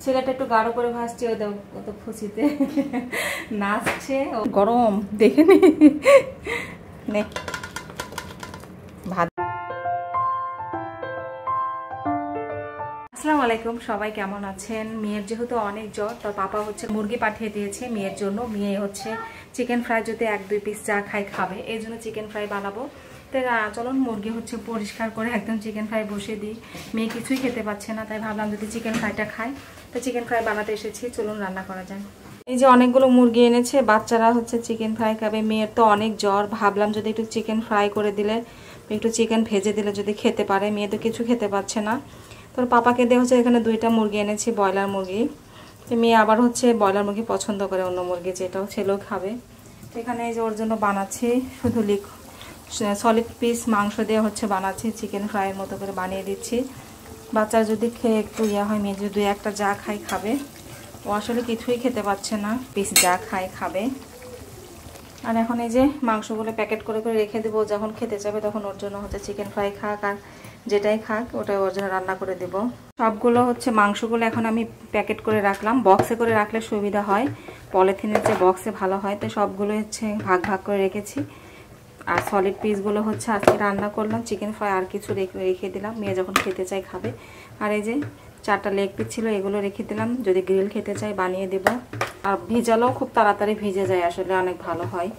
ছেলেটা একটু গাঢ় করে ভাসছে, ও তো খুশিতে নাচছে। গরম দেখে নে ভাত। আসসালামু আলাইকুম, সবাই কেমন আছেন? মেয়ের যেহেতু অনেক জ্বর, তো পাপা হচ্ছে মুরগি পাঠিয়ে দিয়েছে মেয়ের জন্য। মেয়ে হচ্ছে চিকেন ফ্রাই যদি 1-2 পিস যা খাবে, এই জন্য চিকেন ফ্রাই বানাবো। তো চলুন মুরগি হচ্ছে পরিষ্কার করে একদম চিকেন ফ্রাই বসিয়ে দিই। মেয়ে কিছুই খেতে পাচ্ছে না, তাই ভাবলাম যদি চিকেন ফ্রাইটা খায়। তো চিকেন ফ্রাই বানাতে এসেছি, চলুন রান্না করা যায়। এই যে অনেকগুলো মুরগি এনেছে, বাচ্চারা হচ্ছে চিকেন ফ্রাই খাবে। মেয়ের তো অনেক জ্বর, ভাবলাম যদি একটু চিকেন ফ্রাই করে দিলে, একটু চিকেন ভেজে দিলে যদি খেতে পারে। মেয়ে তো কিছু খেতে পাচ্ছে না। তোর পাপাকে দিয়ে হচ্ছে এখানে 2টা মুরগি এনেছি, ব্রয়লার মুরগি। তো মেয়ে আবার হচ্ছে ব্রয়লার মুরগি পছন্দ করে, অন্য মুরগি যেটাও ছেলেও খাবে। তো এখানে এই যে ওর জন্য বানাচ্ছি, শুধু সলিড পিস মাংস দিয়ে হচ্ছে বানাচ্ছি, চিকেন ফ্রাইয়ের মতো করে বানিয়ে দিচ্ছি। বাচ্চারা যদি খেয়ে একটু হয়, মেয়ে যদি 2-1টা যা খাবে। ও আসলে কিছুই খেতে পাচ্ছে না, পিস যা খাবে। আর এখন এই যে মাংসগুলো প্যাকেট করে রেখে দেবো, যখন খেতে যাবে তখন ওর জন্য হচ্ছে চিকেন ফ্রাই খাক, আর যেটাই খাক ওটাই ওর জন্য রান্না করে দেব। সবগুলো হচ্ছে মাংসগুলো এখন আমি প্যাকেট করে রাখলাম, বক্সে করে রাখলে সুবিধা হয়, পলিথিনের যে বক্সে ভালো হয়। তো সবগুলো হচ্ছে ভাগ করে রেখেছি। আর সলিড পিসগুলো হচ্ছে আজকে রান্না করলাম, চিকেন ফ্রাই আর কিছু রেখে দিলাম, মেয়ে যখন খেতে চাই খাবে। আর এই যে 4টা লেগ পিস ছিল, এগুলো রেখে দিলাম, যদি গ্রিল খেতে চাই বানিয়ে দেব। আর ভিজালেও খুব তাড়াতাড়ি ভিজে যায়, আসলে অনেক ভালো হয়।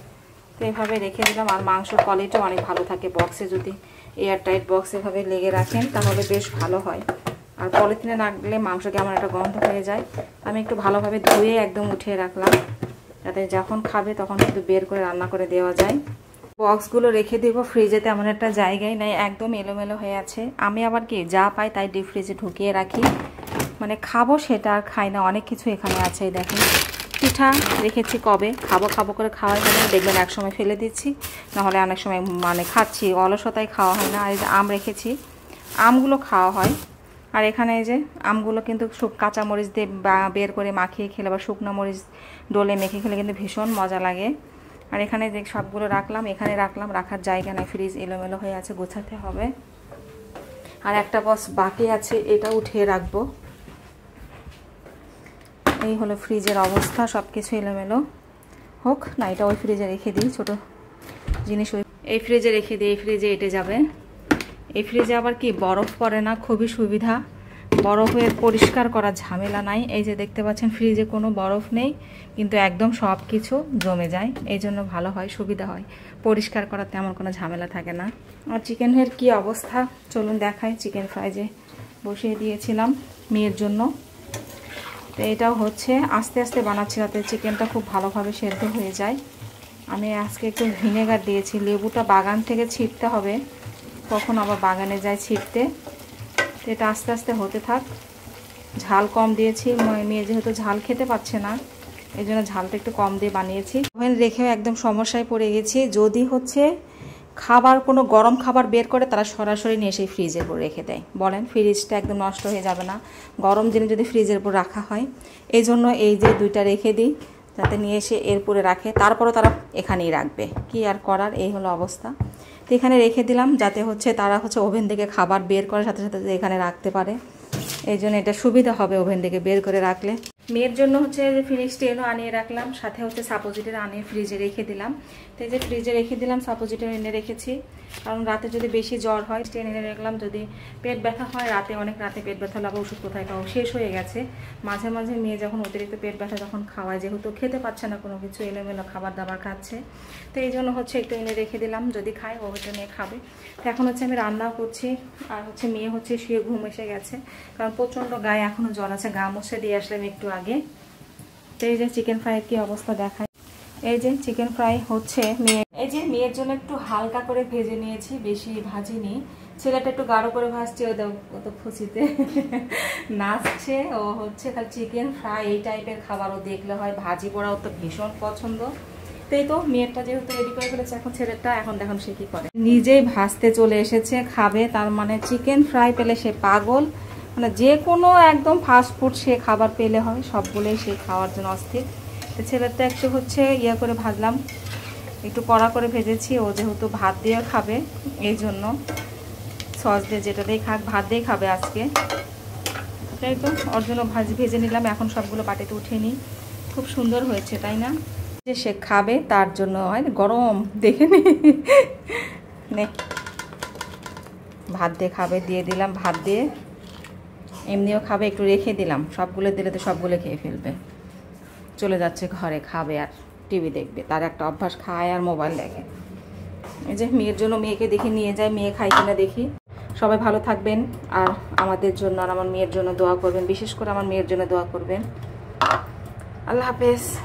তো এইভাবে রেখে দিলাম। আর মাংসের কোয়ালিটিও অনেক ভালো থাকে, বক্সে যদি এয়ার টাইট বক্স এভাবে লেগে রাখেন তাহলে বেশ ভালো হয়। আর পলিথিনে রাখলে মাংস কেমন একটা গন্ধ হয়ে যায়। আমি একটু ভালোভাবে ধুয়ে একদম উঠিয়ে রাখলাম, যাতে যখন খাবে তখন শুধু বের করে রান্না করে দেওয়া যায়। বক্সগুলো রেখে দিব ফ্রিজে, তেমন একটা জায়গায় নেই, একদম এলোমেলো হয়ে আছে। আমি আবার কি যা পাই তাই ডিপ ফ্রিজে ঢুকিয়ে রাখি, মানে খাবো সেটা আর খাই না। অনেক কিছু এখানে আছে, দেখেন পিঠা রেখেছি, কবে খাবো করে খাওয়াই হয় না, দেখবেন এক সময় ফেলে দিচ্ছি, নাহলে অনেক সময় মানে খাচ্ছি, অলসতায় খাওয়া হয় না। আর এই যে আম রেখেছি, আমগুলো খাওয়া হয়। আর এখানে এই যে আমগুলো কিন্তু কাঁচা মরিচ দিয়ে বের করে মাখিয়ে খেলে বা শুকনো মরিচ ডলে মেখে খেলে কিন্তু ভীষণ মজা লাগে। আর এখানে যে সবগুলো রাখলাম, এখানে রাখলাম, রাখার জায়গা নাই, ফ্রিজ এলোমেলো হয়ে আছে, গোছাতে হবে। আর একটা বক্স বাকি আছে, এটা উঠিয়ে রাখবো। এই হলো ফ্রিজের অবস্থা, সব কিছু এলোমেলো হোক না, এটা ওই ফ্রিজে রেখে দিই, ছোট জিনিস এই ফ্রিজে রেখে দিই, এই ফ্রিজে এঁটে যাবে। এই ফ্রিজে আবার কি বরফ পড়ে না, খুবই সুবিধা, বরফের পরিষ্কার করার ঝামেলা নাই। এই যে দেখতে পাচ্ছেন ফ্রিজে কোনো বরফ নেই, কিন্তু একদম সব কিছু জমে যায়, এই জন্য ভালো হয়, সুবিধা হয়, পরিষ্কার করার তেমন কোনো ঝামেলা থাকে না। আর চিকেনের কি অবস্থা চলুন দেখাই। চিকেন ফ্রাই যে বসিয়ে দিয়েছিলাম মেয়ের জন্য, তো এটাও হচ্ছে আস্তে আস্তে বানাচ্ছি, যাতে চিকেনটা খুব ভালোভাবে সেদ্ধ হয়ে যায়। আমি আজকে একটু ভিনেগার দিয়েছি, লেবুটা বাগান থেকে ছিঁড়তে হবে, কখন আবার বাগানে যায় ছিঁড়তে। তো এটা আস্তে আস্তে হতে থাক। ঝাল কম দিয়েছি, মেয়ে যেহেতু ঝাল খেতে পাচ্ছে না, এই জন্য ঝালটা একটু কম দিয়ে বানিয়েছি। ওভেন রেখেও একদম সমস্যায় পড়ে গেছি, যদি হচ্ছে খাবার কোনো গরম খাবার বের করে তারা সরাসরি নিয়ে এসে ফ্রিজের উপর রেখে দেয়। বলেন ফ্রিজটা একদম নষ্ট হয়ে যাবে না গরম জিনিস যদি ফ্রিজের উপর রাখা হয়? এই জন্য এই যে 2টা রেখে দিই, যাতে নিয়ে এসে এরপরে রাখে, তারপরও তারা এখানেই রাখবে, কি আর করার, এই হলো অবস্থা। তো এখানে রেখে দিলাম, যাতে হচ্ছে তারা হচ্ছে ওভেন থেকে খাবার বের করার সাথে সাথে এখানে রাখতে পারে, এই জন্য এটা সুবিধা হবে ওভেন থেকে বের করে রাখলে। মেয়ের জন্য হচ্ছে যে ফিনিশ টেনও আনিয়ে রাখলাম, সাথে হচ্ছে সাপোজিটর আনিয়ে ফ্রিজে রেখে দিলাম। তো এই যে ফ্রিজে রেখে দিলাম, সাপোজিটর এনে রেখেছি, কারণ রাতে যদি বেশি জ্বর হয় টেন এনে রাখলাম, যদি পেট ব্যথা হয় রাতে, অনেক রাতে পেট ব্যথা হলে ওষুধ কোথায় খাওয়া শেষ হয়ে গেছে। মাঝে মাঝে মেয়ে যখন অতিরিক্ত পেট ব্যথা যখন খাওয়ায়, যেহেতু খেতে পাচ্ছে না কোনো কিছু, এলোমেলো খাবার দাবার খাচ্ছে, তো এই জন্য হচ্ছে একটু এনে রেখে দিলাম, যদি খায় ও হচ্ছে মেয়ে খাবে। তো এখন হচ্ছে আমি রান্নাও করছি, আর হচ্ছে মেয়ে হচ্ছে শুয়ে ঘুম এসে গেছে, কারণ প্রচণ্ড গায়ে এখনও জ্বর আছে, গা মুছে দিয়ে আসলাম একটু আগে। তো এই যে চিকেন ফ্রাইয়ের কি অবস্থা দেখায়। এই যে চিকেন ফ্রাই হচ্ছে এই যে মেয়ের জন্য একটু হালকা করে ভেজে নিয়েছি, বেশি ভাজিনি। ছেলেটা একটু গাঢ় করে ভাজছে, ও তো খুশিতে নাচছে। ও হচ্ছে খালি চিকেন ফ্রাই এই টাইপের খাবার ও দেখলে হয়, ভাজি পোড়াও তো ভীষণ পছন্দ। তাই তো মেয়েরটা যেহেতু রেডি করে ফেলেছে, এখন ছেলেটা এখন দেখুন সে কি করে, নিজেই ভাজতে চলে এসেছে, খাবে। তার মানে চিকেন ফ্রাই পেলে সে পাগল, মানে যে কোনো একদম ফাস্ট ফুড সে খাবার পেলে হয় সবগুলোই সে খাওয়ার জন্য অস্থির। তো ছেলেটা একটু হচ্ছে করে ভাজলাম, একটু কড়া করে ভেজেছি, ও যেহেতু ভাত দিয়ে খাবে এই জন্য সস দিয়ে, যেটা দিয়ে খাক ভাত দিয়ে খাবে আজকে। তাই তো ওর জন্য ভেজে নিলাম। এখন সবগুলো বাটিতে উঠিয়ে নিই। খুব সুন্দর হয়েছে তাই না? যে সে খাবে তার জন্য হয় গরম, দেখে নে ভাত দিয়ে খাবে, দিয়ে দিলাম ভাত দিয়ে। এমনিও খাবে, একটু রেখে দিলাম। সবগুলো দিলে তো সবগুলো খেয়ে ফেলবে। চলে যাচ্ছে ঘরে, খাবে আর টিভি দেখবে। তার একটা অভ্যাস, খায় আর মোবাইল দেখে। এই যে মেয়ের জন্য মেয়েকে দেখি নিয়ে যায়, মেয়ে খাই কিনা দেখি। সবাই ভালো থাকবেন আর আমাদের জন্য আর আমার মেয়ের জন্য দোয়া করবেন। বিশেষ করে আমার মেয়ের জন্য দোয়া করবেন। আল্লাহ হাফেজ।